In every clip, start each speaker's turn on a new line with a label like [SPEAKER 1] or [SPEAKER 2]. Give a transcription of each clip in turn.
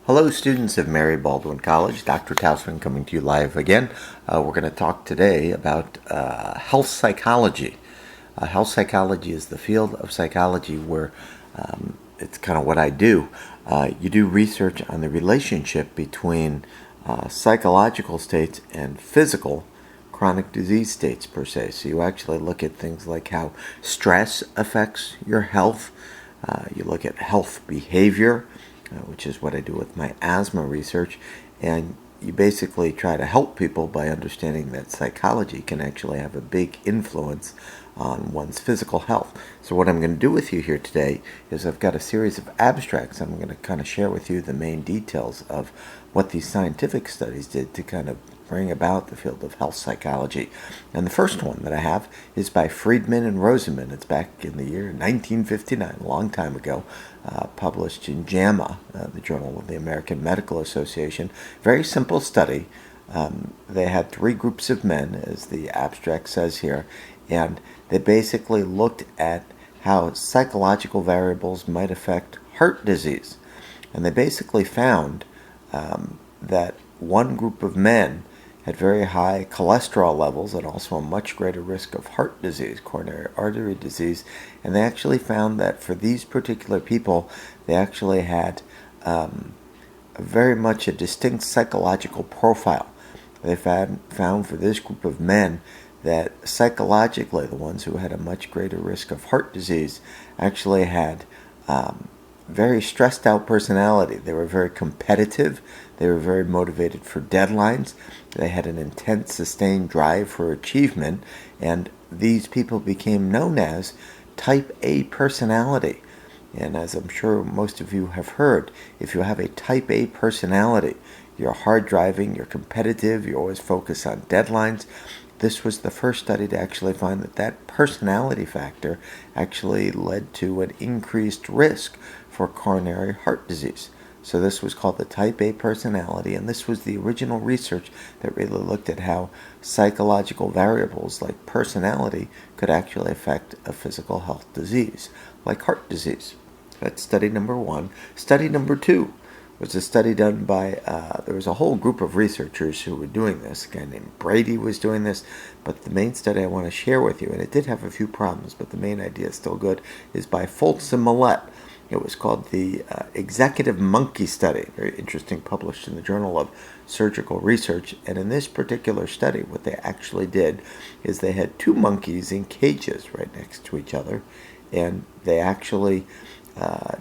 [SPEAKER 1] Hello, students of Mary Baldwin College. Dr. Tausman coming to you live again. We're going to talk today about health psychology. Health psychology is the field of psychology where it's kind of what I do. You do research on the relationship between psychological states and physical chronic disease states per se. So you actually look at things like how stress affects your health. You look at health behavior, which is what I do with my asthma research, and you basically try to help people by understanding that psychology can actually have a big influence on one's physical health. So what I'm going to do with you here today is I've got a series of abstracts. I'm going to kind of share with you the main details of what these scientific studies did to kind of bring about the field of health psychology. And the first one that I have is by Friedman and Rosenman. It's back in the year 1959, a long time ago, published in JAMA, the Journal of the American Medical Association. Very simple study. They had three groups of men, as the abstract says here, and they basically looked at how psychological variables might affect heart disease. And they basically found that one group of men had very high cholesterol levels and also a much greater risk of heart disease, coronary artery disease. And they actually found that for these particular people, they actually had very much a distinct psychological profile. They found for this group of men that psychologically, the ones who had a much greater risk of heart disease actually had very stressed out personality. They were very competitive. They were very motivated for deadlines. They had an intense, sustained drive for achievement. And these people became known as type A personality. And as I'm sure most of you have heard, if you have a type A personality, you're hard driving, you're competitive, you always focus on deadlines. This was the first study to actually find that that personality factor actually led to an increased risk for coronary heart disease. So this was called the type A personality, and this was the original research that really looked at how psychological variables like personality could actually affect a physical health disease, like heart disease. That's study number one. Study number two was a study done by, there was a whole group of researchers who were doing this. A guy named Brady was doing this, but the main study I want to share with you, and it did have a few problems, but the main idea is still good, is by Foltz and Millett. It was called the Executive Monkey Study, very interesting, published in the Journal of Surgical Research. And in this particular study, what they actually did is they had two monkeys in cages right next to each other, and they actually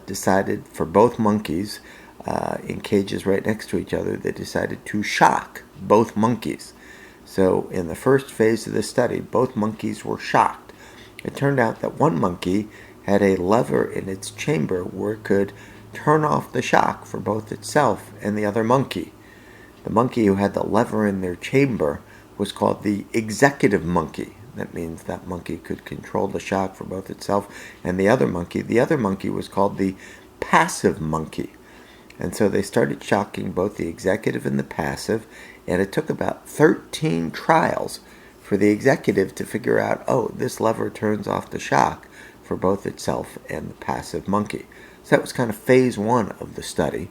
[SPEAKER 1] decided for both monkeys in cages right next to each other, they decided to shock both monkeys. So in the first phase of the study, both monkeys were shocked. It turned out that one monkey had a lever in its chamber where it could turn off the shock for both itself and the other monkey. The monkey who had the lever in their chamber was called the executive monkey. That means that monkey could control the shock for both itself and the other monkey. The other monkey was called the passive monkey. And so they started shocking both the executive and the passive, and it took about 13 trials for the executive to figure out, oh, this lever turns off the shock for both itself and the passive monkey. So that was kind of phase one of the study.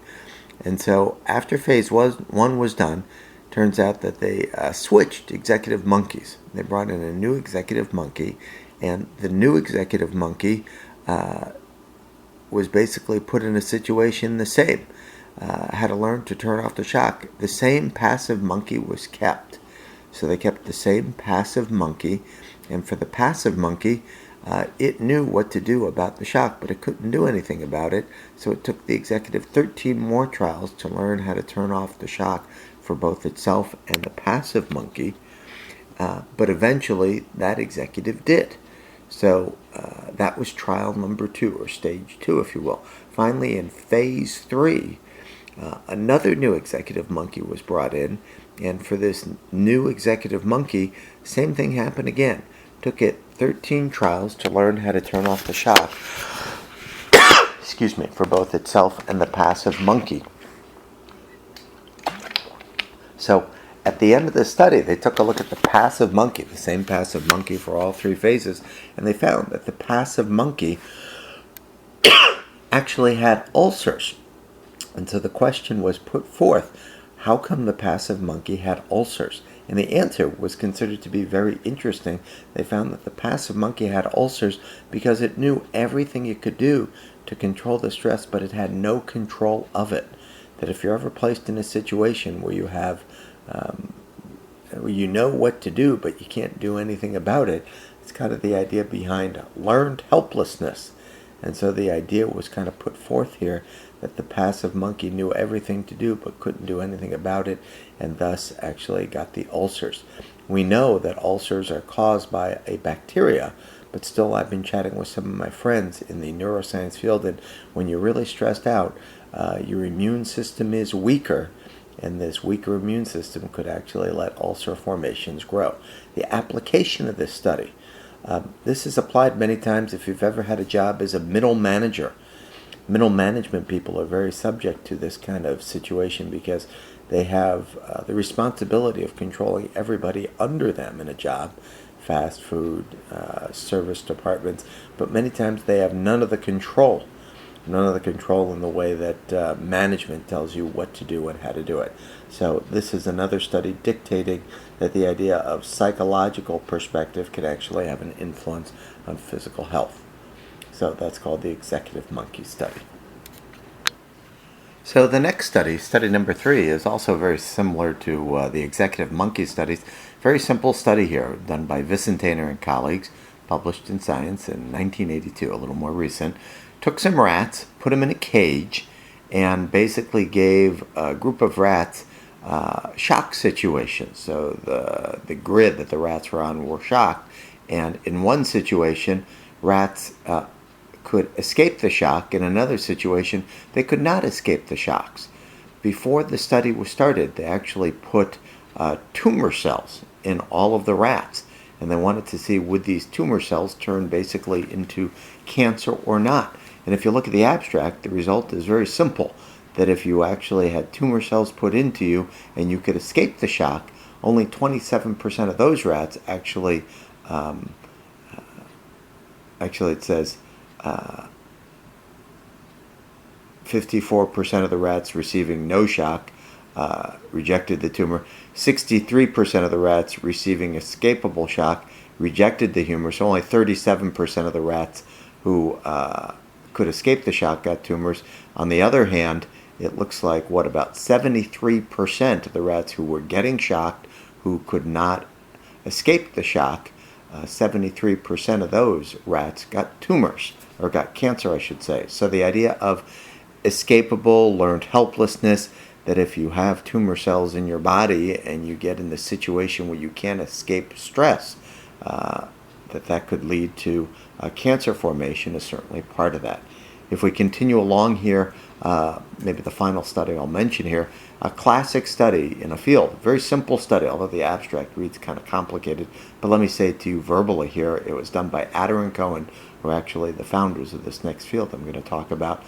[SPEAKER 1] And so after phase one was done, turns out that they switched executive monkeys. They brought in a new executive monkey, and the new executive monkey was basically put in a situation the same. Had to learn to turn off the shock. The same passive monkey was kept. So they kept the same passive monkey, and for the passive monkey, it knew what to do about the shock, but it couldn't do anything about it. So it took the executive 13 more trials to learn how to turn off the shock for both itself and the passive monkey. But eventually, that executive did. So that was trial number two, or stage two, if you will. Finally, in phase three, another new executive monkey was brought in, and for this new executive monkey, same thing happened again. Took it 13 trials to learn how to turn off the shock, for both itself and the passive monkey. So at the end of the study, they took a look at the passive monkey, the same passive monkey for all three phases, and they found that the passive monkey actually had ulcers. And so the question was put forth, how come the passive monkey had ulcers? And the answer was considered to be very interesting. They found that the passive monkey had ulcers because it knew everything it could do to control the stress, but it had no control of it. That if you're ever placed in a situation where you have, where you know what to do, but you can't do anything about it, it's kind of the idea behind learned helplessness. And so the idea was kind of put forth here that the passive monkey knew everything to do but couldn't do anything about it, and thus actually got the ulcers. We know that ulcers are caused by a bacteria, but still I've been chatting with some of my friends in the neuroscience field, and when you're really stressed out, your immune system is weaker, and this weaker immune system could actually let ulcer formations grow. The application of this study, this is applied many times if you've ever had a job as a middle manager. Middle management people are very subject to this kind of situation because they have the responsibility of controlling everybody under them in a job, fast food, service departments, but many times they have none of the control in the way that management tells you what to do and how to do it. So this is another study dictating that the idea of psychological perspective can actually have an influence on physical health. So that's called the executive monkey study. So the next study, study number 3, is also very similar to the executive monkey studies. Very simple study here, done by Vicentainer and colleagues, published in Science in 1982, a little more recent. Took some rats, put them in a cage, and basically gave a group of rats shock situations. So the grid that the rats were on were shocked, and in one situation, rats could escape the shock. In another situation, they could not escape the shocks. Before the study was started, they actually put tumor cells in all of the rats, and they wanted to see would these tumor cells turn basically into cancer or not. And if you look at the abstract, the result is very simple, that if you actually had tumor cells put into you and you could escape the shock, only 27% of those rats actually, it says 54% of the rats receiving no shock rejected the tumor. 63% of the rats receiving escapable shock rejected the humor, so only 37% of the rats who could escape the shock got tumors. On the other hand, it looks like, about 73% of the rats who were getting shocked, who could not escape the shock, 73% of those rats got tumors, or got cancer, I should say. So the idea of escapable, learned helplessness, that if you have tumor cells in your body and you get in the situation where you can't escape stress, that could lead to cancer formation is certainly part of that. If we continue along here, maybe the final study I'll mention here, a classic study in a field, very simple study, although the abstract reads kind of complicated, but let me say it to you verbally here. It was done by Adder and Cohen, who are actually the founders of this next field I'm going to talk about.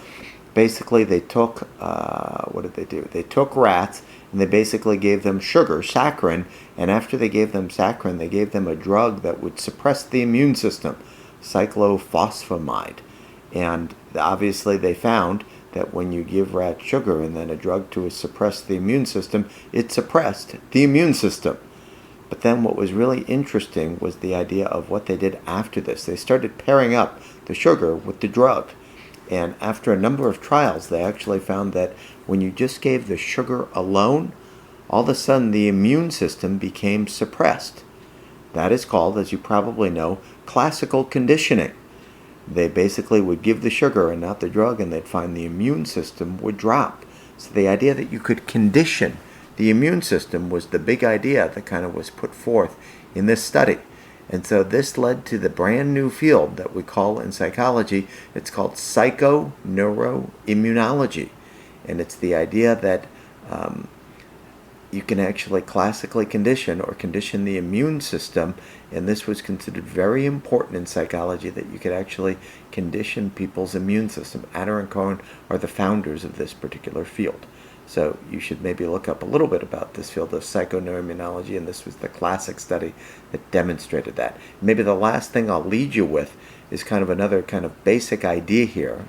[SPEAKER 1] Basically, they took, what did they do? They took rats and they basically gave them sugar, saccharin, and after they gave them saccharin, they gave them a drug that would suppress the immune system, cyclophosphamide. And obviously they found that when you give rats sugar and then a drug to suppress the immune system, it suppressed the immune system. But then what was really interesting was the idea of what they did after this. They started pairing up the sugar with the drug. And after a number of trials, they actually found that when you just gave the sugar alone, all of a sudden the immune system became suppressed. That is called, as you probably know, classical conditioning. They basically would give the sugar and not the drug, and they'd find the immune system would drop. So the idea that you could condition the immune system was the big idea that kind of was put forth in this study. And so this led to the brand new field that we call in psychology, it's called psychoneuroimmunology. And it's the idea that you can actually classically condition or condition the immune system, and this was considered very important in psychology, that you could actually condition people's immune system. Adder and Cohen are the founders of this particular field. So you should maybe look up a little bit about this field of psychoneuroimmunology, and this was the classic study that demonstrated that. Maybe the last thing I'll lead you with is kind of another kind of basic idea here.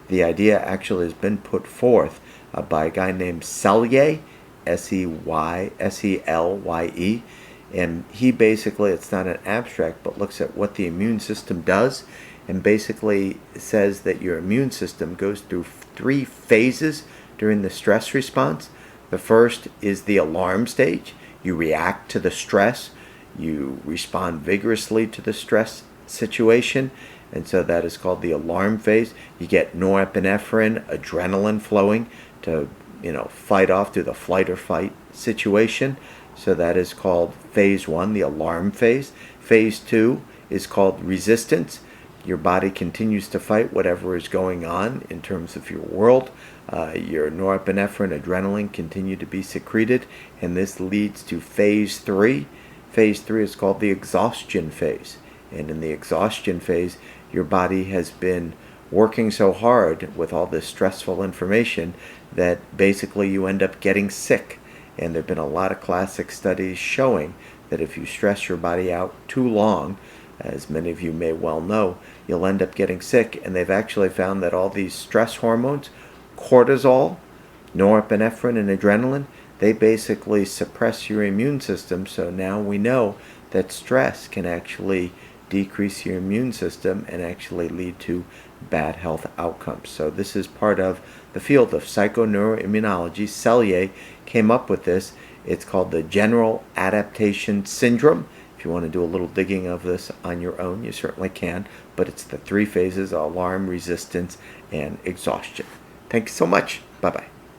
[SPEAKER 1] The idea actually has been put forth by a guy named Selye, Selye. And he basically, it's not an abstract, but looks at what the immune system does, and basically says that your immune system goes through 3 phases during the stress response. The first is the alarm stage. You react to the stress. You respond vigorously to the stress situation, and so that is called the alarm phase. You get norepinephrine, adrenaline flowing to fight off through the flight or fight situation. So that is called phase 1, the alarm phase. Phase 2 is called resistance. Your body continues to fight whatever is going on in terms of your world. Your norepinephrine, adrenaline continue to be secreted, and this leads to phase 3. Phase 3 is called the exhaustion phase. And in the exhaustion phase, your body has been working so hard with all this stressful information that basically you end up getting sick. And there have been a lot of classic studies showing that if you stress your body out too long, as many of you may well know, you'll end up getting sick. And they've actually found that all these stress hormones, cortisol, norepinephrine, and adrenaline, they basically suppress your immune system. So now we know that stress can actually decrease your immune system and actually lead to bad health outcomes. So this is part of the field of psychoneuroimmunology. Selye came up with this. It's called the general adaptation syndrome. If you want to do a little digging of this on your own, you certainly can. But it's the 3 phases: alarm, resistance, and exhaustion. Thanks so much. Bye-bye.